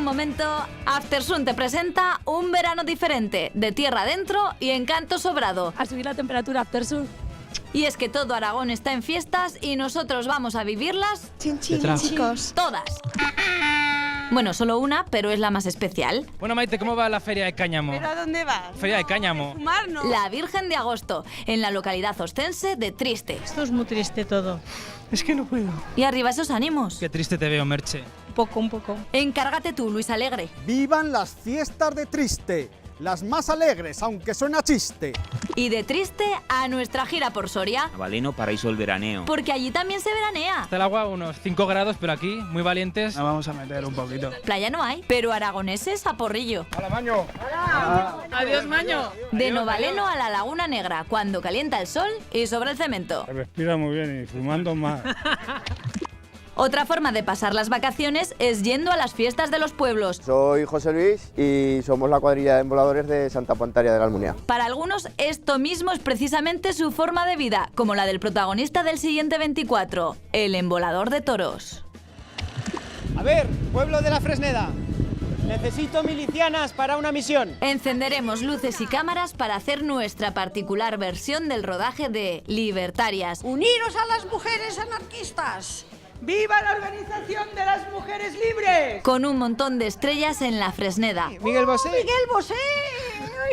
momento, Aftersun te presenta un verano diferente, de tierra adentro y encanto sobrado. A subir la temperatura, Aftersun. Y es que todo Aragón está en fiestas y nosotros vamos a vivirlas... Chin, chin, chicos. Todas. Bueno, solo una, pero es la más especial. Bueno, Maite, ¿cómo va la Feria de Cáñamo? ¿Pero a dónde vas? Feria de Cáñamo. Fumar, no. La Virgen de Agosto, en la localidad ostense de Triste. Esto es muy triste todo. Es que no puedo. Y arriba esos ánimos. Qué triste te veo, Merche. Un poco. Encárgate tú, Luis Alegre. ¡Vivan las fiestas de Triste! Las más alegres, aunque suena chiste. Y de Triste a nuestra gira por Soria, Navaleno, paraíso del veraneo. porque allí también se veranea. Está el agua a unos 5 grados, pero aquí, muy valientes. Nos vamos a meter un poquito. Playa no hay, pero aragoneses a porrillo. ¡Hola, Maño! Adiós, Maño. De Novaleno a la Laguna Negra, cuando calienta el sol y sobra el cemento. Se respira muy bien y fumando más. Otra forma de pasar las vacaciones es yendo a las fiestas de los pueblos. Soy José Luis y somos la cuadrilla de emboladores de Santa Pantaria de la Almunia. Para algunos, esto mismo es precisamente su forma de vida, como la del protagonista del siguiente 24, el embolador de toros. A ver, pueblo de la Fresneda, necesito milicianas para una misión. Encenderemos luces y cámaras para hacer nuestra particular versión del rodaje de Libertarias. Uniros a las mujeres anarquistas. ¡Viva la organización de las mujeres libres! Con un montón de estrellas en la Fresneda. Miguel Bosé. ¡Miguel Bosé!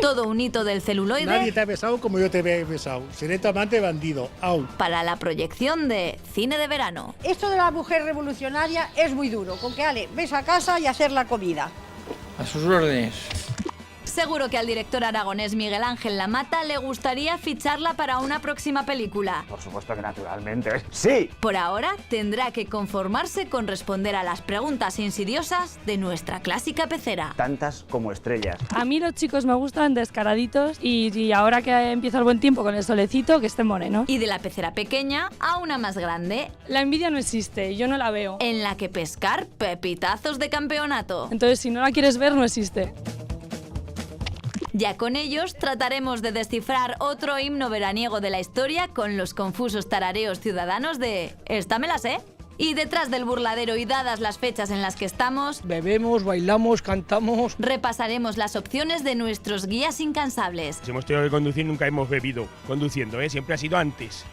Todo un hito del celuloide. Nadie te ha besado como yo te he besado. Seré tu amante bandido. Au. Para la proyección de Cine de Verano. Esto de la mujer revolucionaria es muy duro. Con que, Ale, ves a casa y hacer la comida. A sus órdenes. Seguro que al director aragonés Miguel Ángel Lamata le gustaría ficharla para una próxima película. Por supuesto que naturalmente. ¡Sí! Por ahora tendrá que conformarse con responder a las preguntas insidiosas de nuestra clásica pecera. Tantas como estrellas. A mí los chicos me gustan descaraditos y ahora que empieza el buen tiempo con el solecito, que esté moreno. Y de la pecera pequeña a una más grande, La envidia no existe, yo no la veo. en la que pescar pepitazos de campeonato. Entonces, si no la quieres ver, no existe. Ya con ellos trataremos de descifrar otro himno veraniego de la historia con los confusos tarareos ciudadanos de «Esta me la sé». Y detrás del burladero y dadas las fechas en las que estamos, Bebemos, bailamos, cantamos. repasaremos las opciones de nuestros guías incansables. Si hemos tenido que conducir, nunca hemos bebido conduciendo, ¿eh? Siempre ha sido antes.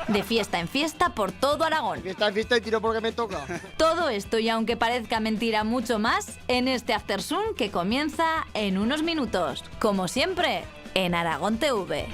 De fiesta en fiesta por todo Aragón. Fiesta en fiesta y tiro porque me toca. Todo esto, y aunque parezca mentira, mucho más, en este Aftersun que comienza en unos minutos. Como siempre, en Aragón TV.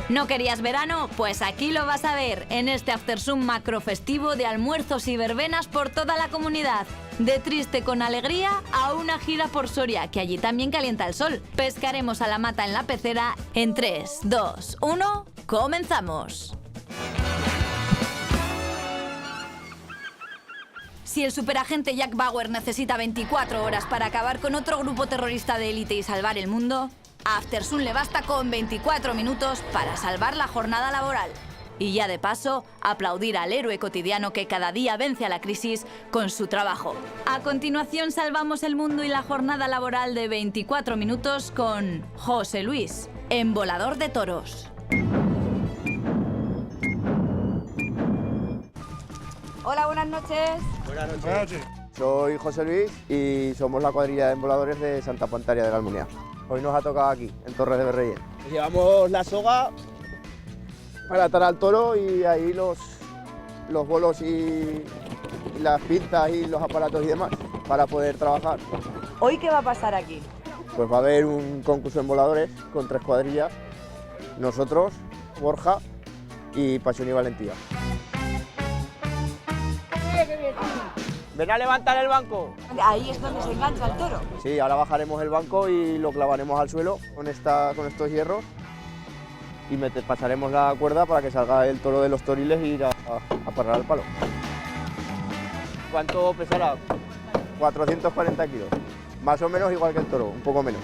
¿No querías verano? Pues aquí lo vas a ver, en este Aftersun macro festivo de almuerzos y verbenas por toda la comunidad. De Triste con alegría a una gira por Soria, que allí también calienta el sol. Pescaremos a la mata en la pecera en 3, 2, 1, ¡comenzamos! Si el superagente Jack Bauer necesita 24 horas para acabar con otro grupo terrorista de élite y salvar el mundo, a Aftersun le basta con 24 minutos para salvar la jornada laboral. Y ya de paso, aplaudir al héroe cotidiano que cada día vence a la crisis con su trabajo. A continuación, salvamos el mundo y la jornada laboral de 24 minutos con José Luis, embolador de toros. Hola, buenas noches. Buenas noches. Soy José Luis y somos la cuadrilla de emboladores de Santa Pantaria de la Almunia. Hoy nos ha tocado aquí, en Torres de Berreyes. Llevamos la soga para atar al toro y ahí los bolos y las pinzas y los aparatos y demás para poder trabajar. ¿Hoy qué va a pasar aquí? Pues va a haber un concurso de emboladores con 3 cuadrillas, nosotros, Borja y Pasión y Valentía. Ven a levantar el banco. Ahí es donde se engancha el toro. Sí, ahora bajaremos el banco y lo clavaremos al suelo con estos hierros y pasaremos la cuerda para que salga el toro de los toriles e ir a parar al palo. ¿Cuánto pesará? 440 kilos. Más o menos igual que el toro, un poco menos.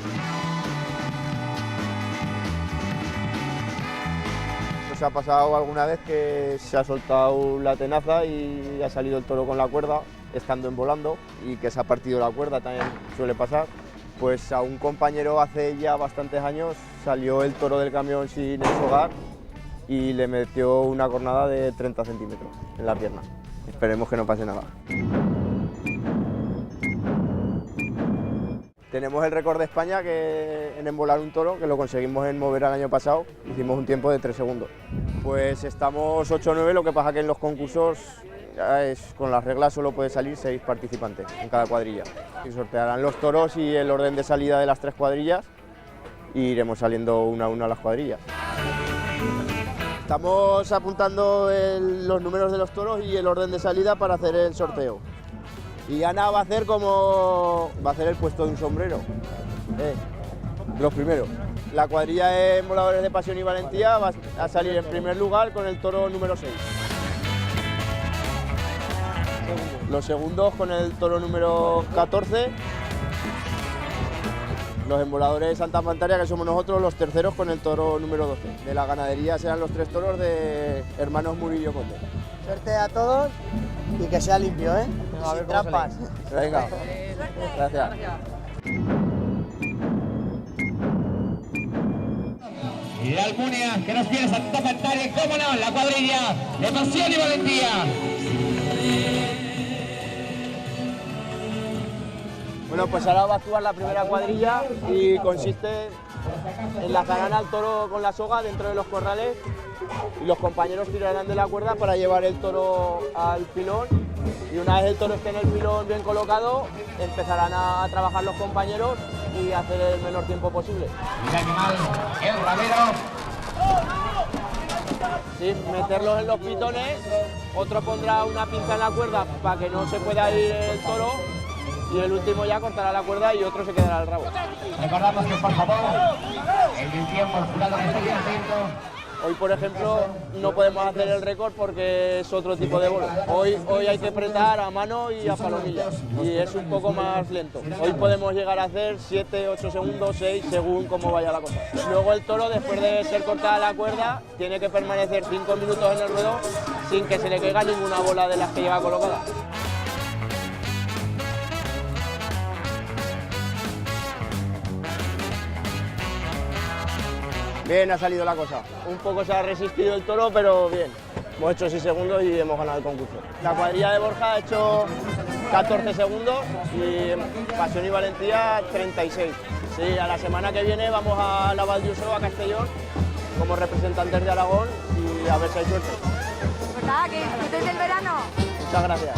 ¿Os ha pasado alguna vez que se ha soltado la tenaza y ha salido el toro con la cuerda, estando envolando, y que se ha partido la cuerda? También suele pasar. Pues a un compañero hace ya bastantes años salió el toro del camión sin ensogar y le metió una cornada de 30 centímetros en la pierna. Esperemos que no pase nada. Tenemos el récord de España en embolar un toro, que lo conseguimos en Movera el año pasado. Hicimos un tiempo de 3 segundos. Pues estamos 8 o 9, lo que pasa que en los concursos con las reglas solo puede salir 6 participantes en cada cuadrilla. Y sortearán los toros y el orden de salida de las 3 cuadrillas y iremos saliendo una a una las cuadrillas. Estamos apuntando los números de los toros y el orden de salida para hacer el sorteo. Y Ana va a hacer el puesto de un sombrero. Los primeros. La cuadrilla de emboladores de Pasión y Valentía va a salir en primer lugar con el toro número 6. Los segundos con el toro número 14. Los emboladores de Santa Pantaria, que somos nosotros, los terceros con el toro número 12. De la ganadería serán los 3 toros de Hermanos Murillo Conde. Suerte a todos y que sea limpio, ¿eh? Sin trampas. Venga, gracias. Y de Almunia, que nos viene Santa Pantaria, cómo no, la cuadrilla de Pasión y Valentía. Bueno, pues ahora va a actuar la primera cuadrilla y consiste en la jarana al toro con la soga dentro de los corrales y los compañeros tirarán de la cuerda para llevar el toro al pilón, y una vez el toro esté en el pilón bien colocado empezarán a trabajar los compañeros y hacer el menor tiempo posible. El animal, el ramero. Sí, meterlos en los pitones, otro pondrá una pinza en la cuerda para que no se pueda ir el toro, y el último ya cortará la cuerda y otro se quedará al rabo. Recordamos que, por favor, en el tiempo el jurado que esté atento. Hoy, por ejemplo, no podemos hacer el récord porque es otro tipo de bolo. Hoy hay que apretar a mano y a palomilla y es un poco más lento. Hoy podemos llegar a hacer 7, 8 segundos, 6, según cómo vaya la cosa. Luego el toro, después de ser cortada la cuerda, tiene que permanecer 5 minutos en el ruedo sin que se le caiga ninguna bola de las que lleva colocada. Bien, ha salido la cosa. Un poco se ha resistido el toro, pero bien. Hemos hecho 6 segundos y hemos ganado el concurso. La cuadrilla de Borja ha hecho 14 segundos y Pasión y Valentía 36. Sí, a la semana que viene vamos a la Val d'Usó, a Castellón, como representantes de Aragón, y a ver si hay suerte. Pues nada, que disfrutéis del verano. Muchas gracias.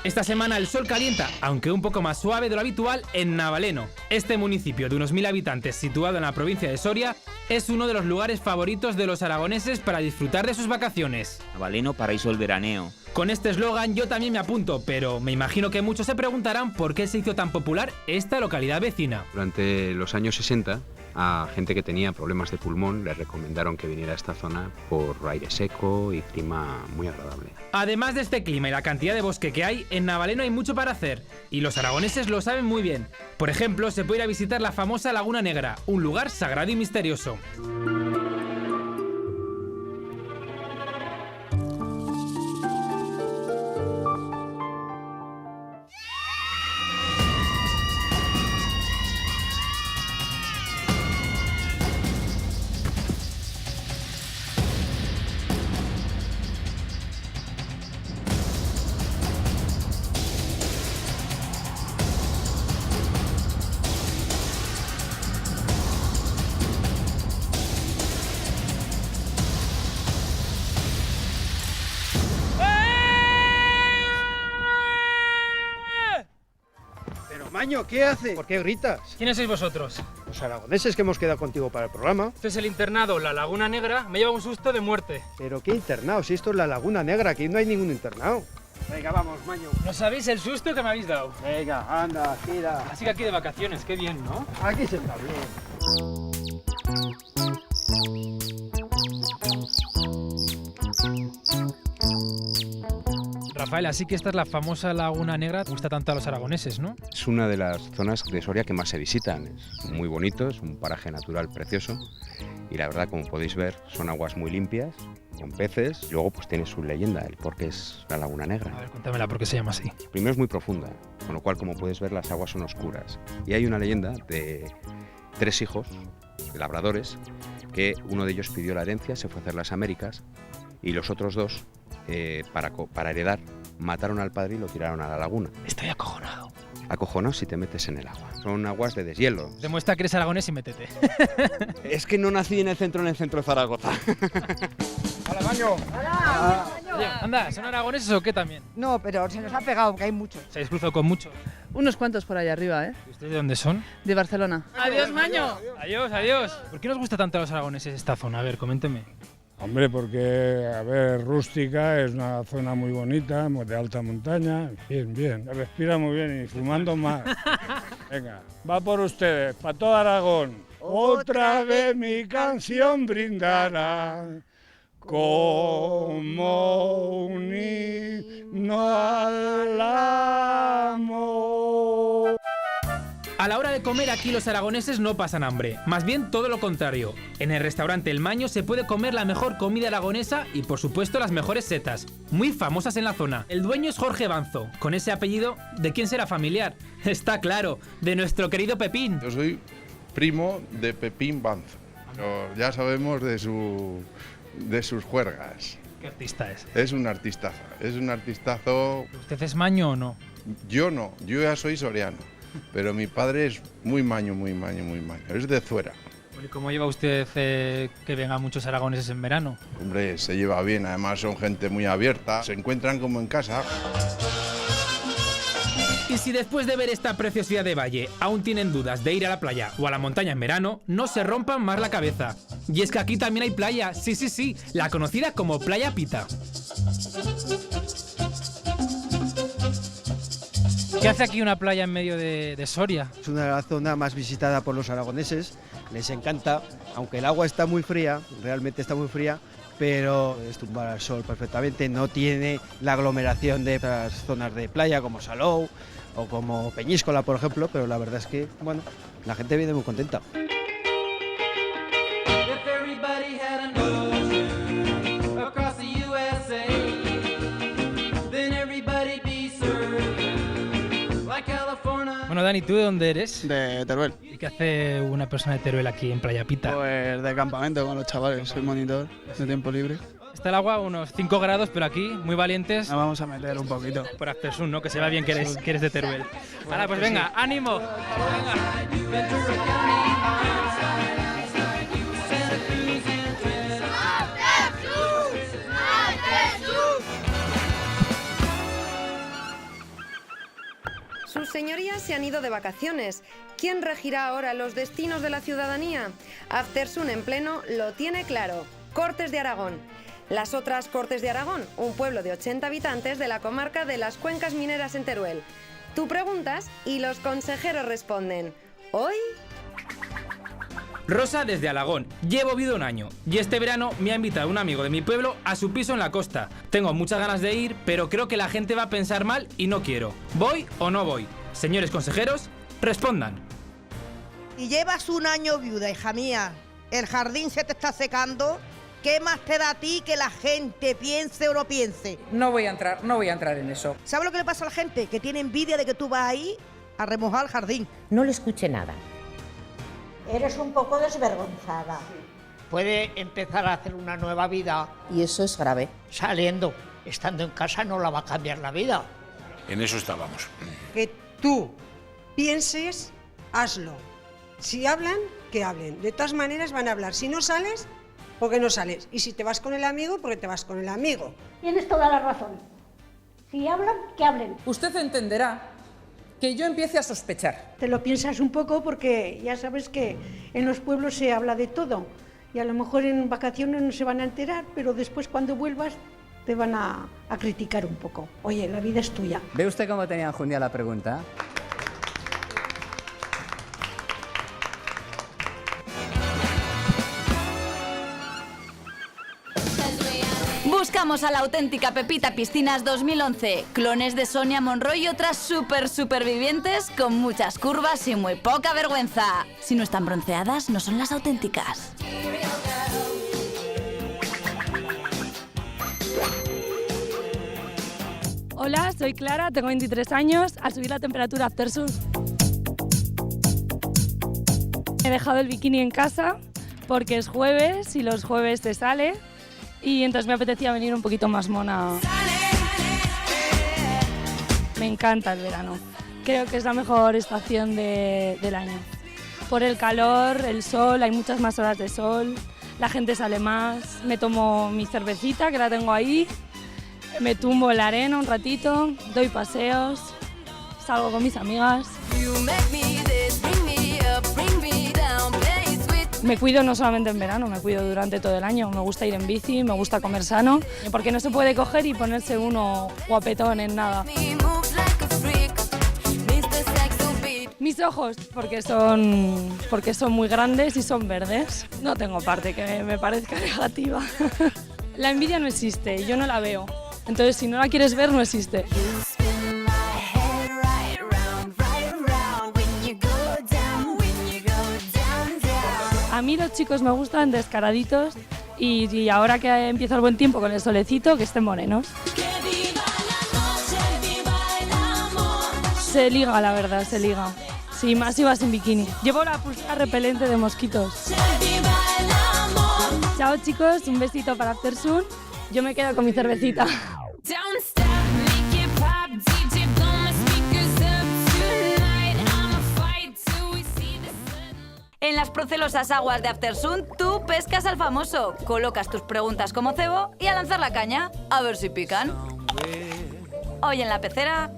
Esta semana el sol calienta, aunque un poco más suave de lo habitual, en Navaleno. Este municipio de unos 1000 habitantes situado en la provincia de Soria es uno de los lugares favoritos de los aragoneses para disfrutar de sus vacaciones. Navaleno, paraíso del veraneo. Con este eslogan yo también me apunto, pero me imagino que muchos se preguntarán por qué se hizo tan popular esta localidad vecina. Durante los años 60, a gente que tenía problemas de pulmón le recomendaron que viniera a esta zona por aire seco y clima muy agradable. Además de este clima y la cantidad de bosque que hay, en Navaleno hay mucho para hacer, y los aragoneses lo saben muy bien. Por ejemplo, se puede ir a visitar la famosa Laguna Negra, un lugar sagrado y misterioso. Maño, ¿qué haces? ¿Por qué gritas? ¿Quiénes sois vosotros? Los aragoneses que hemos quedado contigo para el programa. Este es el internado La Laguna Negra, me lleva un susto de muerte. ¿Pero qué internado? Si esto es la Laguna Negra, aquí no hay ningún internado. Venga, vamos, Maño. ¿No sabéis el susto que me habéis dado? Venga, anda, tira. Así que aquí de vacaciones, qué bien, ¿no? Aquí se está bien. Rafael, así que esta es la famosa Laguna Negra, gusta tanto a los aragoneses, ¿no? Es una de las zonas de Soria que más se visitan. Es muy bonito, es un paraje natural precioso y la verdad, como podéis ver, son aguas muy limpias, con peces. Luego pues tiene su leyenda, el por qué es la Laguna Negra. A ver, cuéntamela, ¿por qué se llama así? Primero es muy profunda, con lo cual, como puedes ver, las aguas son oscuras. Y hay una leyenda de 3 hijos, labradores, que uno de ellos pidió la herencia, se fue a hacer las Américas, y los otros 2, para heredar, mataron al padre y lo tiraron a la laguna. Estoy acojonado. Acojonado si te metes en el agua. Son aguas de deshielo. Demuestra que eres aragonés y métete. Es que no nací en el centro de Zaragoza. ¡Hola, baño! ¡Hola! Oye, anda, ¿son aragoneses o qué también? No, pero se nos ha pegado, que hay muchos. ¿Se habéis cruzado con muchos? Unos cuantos por allá arriba, ¿eh? ¿Y ustedes de dónde son? De Barcelona. ¡Adiós, Maño! ¡Adiós, adiós! ¿Por qué nos gusta tanto a los aragoneses esta zona? A ver, coménteme. Hombre, porque, a ver, rústica, es una zona muy bonita, de alta montaña, bien, respira muy bien y fumando más. Venga, va por ustedes, para todo Aragón. Otra vez mi canción brindará como un himno al amor. A la hora de comer aquí los aragoneses no pasan hambre, más bien todo lo contrario. En el restaurante El Maño se puede comer la mejor comida aragonesa y por supuesto las mejores setas, muy famosas en la zona. El dueño es Jorge Banzo, con ese apellido, ¿de quién será familiar? Está claro, de nuestro querido Pepín. Yo soy primo de Pepín Banzo, ya sabemos de sus juergas. ¿Qué artista es? Es un artistazo, ¿Usted es maño o no? Yo no, yo ya soy soriano. Pero mi padre es muy maño, es de Zuera. ¿Y cómo lleva usted que vengan muchos aragoneses en verano? Hombre, se lleva bien, además son gente muy abierta, se encuentran como en casa. Y si después de ver esta preciosidad de valle aún tienen dudas de ir a la playa o a la montaña en verano, no se rompan más la cabeza. Y es que aquí también hay playa, sí, la conocida como Playa Pita. ¿Qué hace aquí una playa en medio de Soria? Es una de las zonas más visitada por los aragoneses, les encanta, aunque el agua está muy fría, realmente está muy fría, pero es tumbar al sol perfectamente, no tiene la aglomeración de otras zonas de playa como Salou o como Peñíscola, por ejemplo, pero la verdad es que, bueno, la gente viene muy contenta. Bueno, Dani, ¿tú de dónde eres? De Teruel. ¿Y qué hace una persona de Teruel aquí en Playa Pita? Pues de campamento con los chavales, soy monitor de tiempo libre. Está el agua a unos 5 grados, pero aquí, muy valientes. Nos vamos a meter un poquito. Por Aftersun, ¿no? Que se va bien que eres de Teruel. Ahora, pues venga, ánimo. Sus señorías se han ido de vacaciones. ¿Quién regirá ahora los destinos de la ciudadanía? Aftersun en pleno lo tiene claro. Cortes de Aragón. Las otras Cortes de Aragón, un pueblo de 80 habitantes de la comarca de las Cuencas Mineras en Teruel. Tú preguntas y los consejeros responden. Hoy... Rosa desde Alagón. Llevo vivido un año y este verano me ha invitado un amigo de mi pueblo a su piso en la costa. Tengo muchas ganas de ir, pero creo que la gente va a pensar mal y no quiero. ¿Voy o no voy? Señores consejeros, respondan. Y llevas un año viuda, hija mía. El jardín se te está secando. ¿Qué más te da a ti que la gente piense o no piense? No voy a entrar en eso. ¿Sabes lo que le pasa a la gente? Que tiene envidia de que tú vas ahí a remojar el jardín. No le escuche nada. Eres un poco desvergonzada. Puede empezar a hacer una nueva vida. Y eso es grave. Saliendo, estando en casa no la va a cambiar la vida. En eso estábamos. Que tú pienses, hazlo. Si hablan, que hablen. De todas maneras van a hablar. Si no sales, porque no sales. Y si te vas con el amigo, porque te vas con el amigo. Tienes toda la razón. Si hablan, que hablen. Usted entenderá que yo empiece a sospechar. Te lo piensas un poco porque ya sabes que en los pueblos se habla de todo. Y a lo mejor en vacaciones no se van a enterar, pero después cuando vuelvas te van a criticar un poco. Oye, la vida es tuya. ¿Ve usted cómo tenía enjundia la pregunta? Buscamos a la auténtica Pepita Piscinas 2011, clones de Sonia Monroy y otras supervivientes con muchas curvas y muy poca vergüenza. Si no están bronceadas, no son las auténticas. Hola, soy Clara, tengo 23 años. Al subir la temperatura Aftersun he dejado el bikini en casa porque es jueves y los jueves te sale y entonces me apetecía venir un poquito más mona. Me encanta el verano, creo que es la mejor estación del año. Por el calor, el sol, hay muchas más horas de sol, la gente sale más, me tomo mi cervecita que la tengo ahí. Me tumbo en la arena un ratito, doy paseos, salgo con mis amigas. Me cuido no solamente en verano, me cuido durante todo el año. Me gusta ir en bici, me gusta comer sano, porque no se puede coger y ponerse uno guapetón en nada. Mis ojos, porque son muy grandes y son verdes. No tengo parte que me parezca negativa. La envidia no existe, yo no la veo. Entonces, si no la quieres ver, no existe. A mí los chicos me gustan descaraditos y ahora que empieza el buen tiempo con el solecito, que estén morenos. Se liga, la verdad, se liga. Sí, más si vas sin bikini. Llevo la pulsera repelente de mosquitos. Chao chicos, un besito para Aftersun. Yo me quedo con mi cervecita. En las procelosas aguas de Aftersun, tú pescas al famoso, colocas tus preguntas como cebo y a lanzar la caña, a ver si pican. Hoy en la pecera,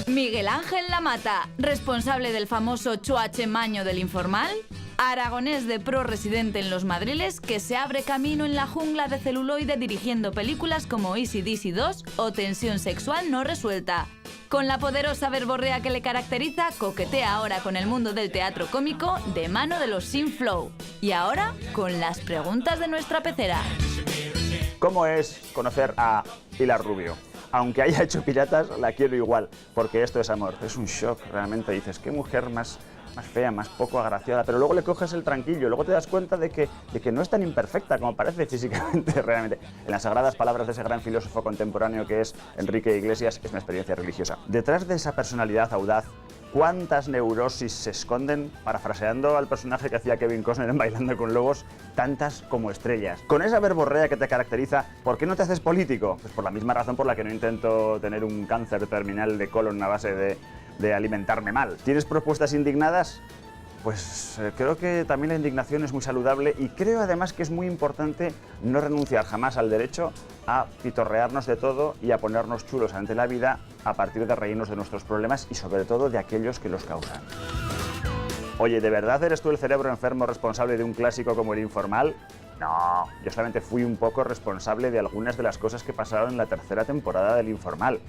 Miguel Ángel Lamata, responsable del famoso choache maño del Informal, aragonés de pro residente en Los Madriles que se abre camino en la jungla de celuloide dirigiendo películas como Easy Dizzy 2 o Tensión Sexual No Resuelta. Con la poderosa verborrea que le caracteriza, coquetea ahora con el mundo del teatro cómico de mano de los Sin Flow. Y ahora, con las preguntas de nuestra pecera. ¿Cómo es conocer a Pilar Rubio? Aunque haya hecho Piratas, la quiero igual, porque esto es amor. Es un shock, realmente. Dices, qué mujer más fea, más poco agraciada, pero luego le coges el tranquillo, luego te das cuenta de que no es tan imperfecta como parece físicamente realmente. En las sagradas palabras de ese gran filósofo contemporáneo que es Enrique Iglesias, es una experiencia religiosa. Detrás de esa personalidad audaz, ¿cuántas neurosis se esconden? Parafraseando al personaje que hacía Kevin Costner en Bailando con Lobos, tantas como estrellas. Con esa verborrea que te caracteriza, ¿por qué no te haces político? Pues por la misma razón por la que no intento tener un cáncer terminal de colon a base de alimentarme mal. ¿Tienes propuestas indignadas? Pues creo que también la indignación es muy saludable y creo además que es muy importante no renunciar jamás al derecho a pitorrearnos de todo y a ponernos chulos ante la vida a partir de reírnos de nuestros problemas y sobre todo de aquellos que los causan. Oye, ¿de verdad eres tú el cerebro enfermo responsable de un clásico como El Informal? No, yo solamente fui un poco responsable de algunas de las cosas que pasaron en la tercera temporada del Informal.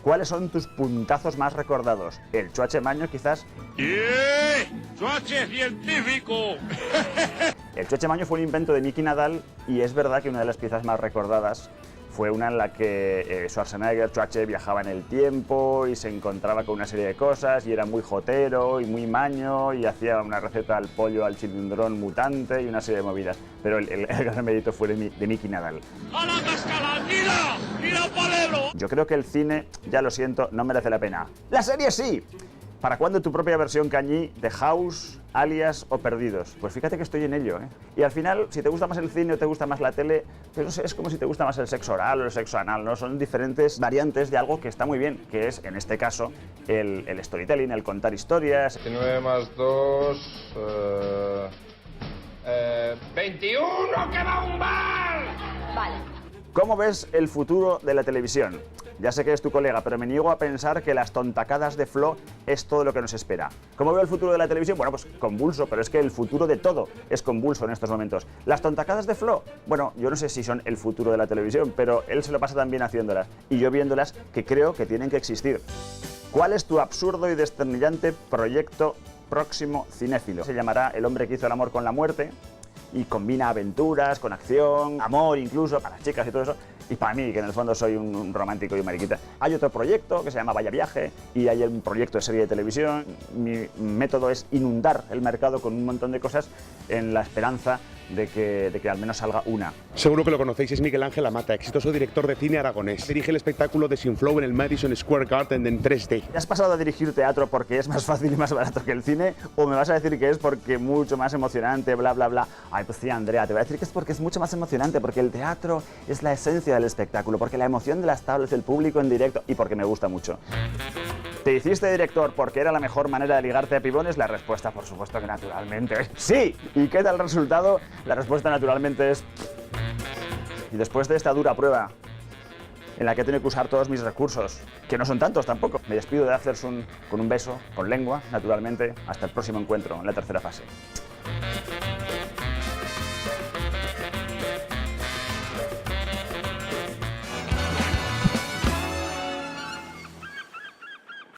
¿Cuáles son tus puntazos más recordados? ¿El choache maño, quizás? ¡Yeah! ¡Choache científico! El choache maño fue un invento de Miki Nadal y es verdad que una de las piezas más recordadas fue una en la que Schwarzenegger, Choache, viajaba en el tiempo y se encontraba con una serie de cosas y era muy jotero y muy maño y hacía una receta al pollo al chilindrón mutante y una serie de movidas. Pero el gran mérito fue de Miki Nadal. ¡A la cascada! ¡Mira! ¡Mira para el Ebro! Yo creo que el cine, ya lo siento, no merece la pena. ¡La serie sí! ¿Para cuándo tu propia versión cañí de House, Alias o Perdidos? Pues fíjate que estoy en ello, ¿eh? Y al final, si te gusta más el cine o te gusta más la tele, pues no sé, es como si te gusta más el sexo oral o el sexo anal, ¿no? Son diferentes variantes de algo que está muy bien, que es, en este caso, el storytelling, el contar historias. 19 más 2... 21, que va a un bar. Vale. ¿Cómo ves el futuro de la televisión? Ya sé que es tu colega, pero me niego a pensar que las tontacadas de Flo es todo lo que nos espera. ¿Cómo veo el futuro de la televisión? Bueno, pues convulso, pero es que el futuro de todo es convulso en estos momentos. ¿Las tontacadas de Flo? Bueno, yo no sé si son el futuro de la televisión, pero él se lo pasa tan bien haciéndolas, y yo viéndolas, que creo que tienen que existir. ¿Cuál es tu absurdo y desternillante proyecto próximo cinéfilo? Se llamará El hombre que hizo el amor con la muerte, y combina aventuras con acción, amor incluso, para las chicas y todo eso. Y para mí, que en el fondo soy un romántico y un mariquita. Hay otro proyecto que se llama Vaya Viaje y hay un proyecto de serie de televisión. Mi método es inundar el mercado con un montón de cosas en la esperanza de que al menos salga una. Seguro que lo conocéis, es Miguel Ángel Amata, exitoso director de cine aragonés. Dirige el espectáculo de Sinflow en el Madison Square Garden en 3D. ¿Te has pasado a dirigir teatro porque es más fácil y más barato que el cine? ¿O me vas a decir que es porque mucho más emocionante, bla, bla, bla? Ay, pues sí, Andrea, te voy a decir que es porque es mucho más emocionante, porque el teatro es la esencia del espectáculo, porque la emoción de las tablas, del público en directo y porque me gusta mucho. ¿Te hiciste director porque era la mejor manera de ligarte a pibones? La respuesta, por supuesto que naturalmente es ¡sí! ¿Y qué tal el resultado? La respuesta naturalmente es... Y después de esta dura prueba, en la que he tenido que usar todos mis recursos, que no son tantos tampoco, me despido de Aftersun con un beso, con lengua, naturalmente, hasta el próximo encuentro en la tercera fase.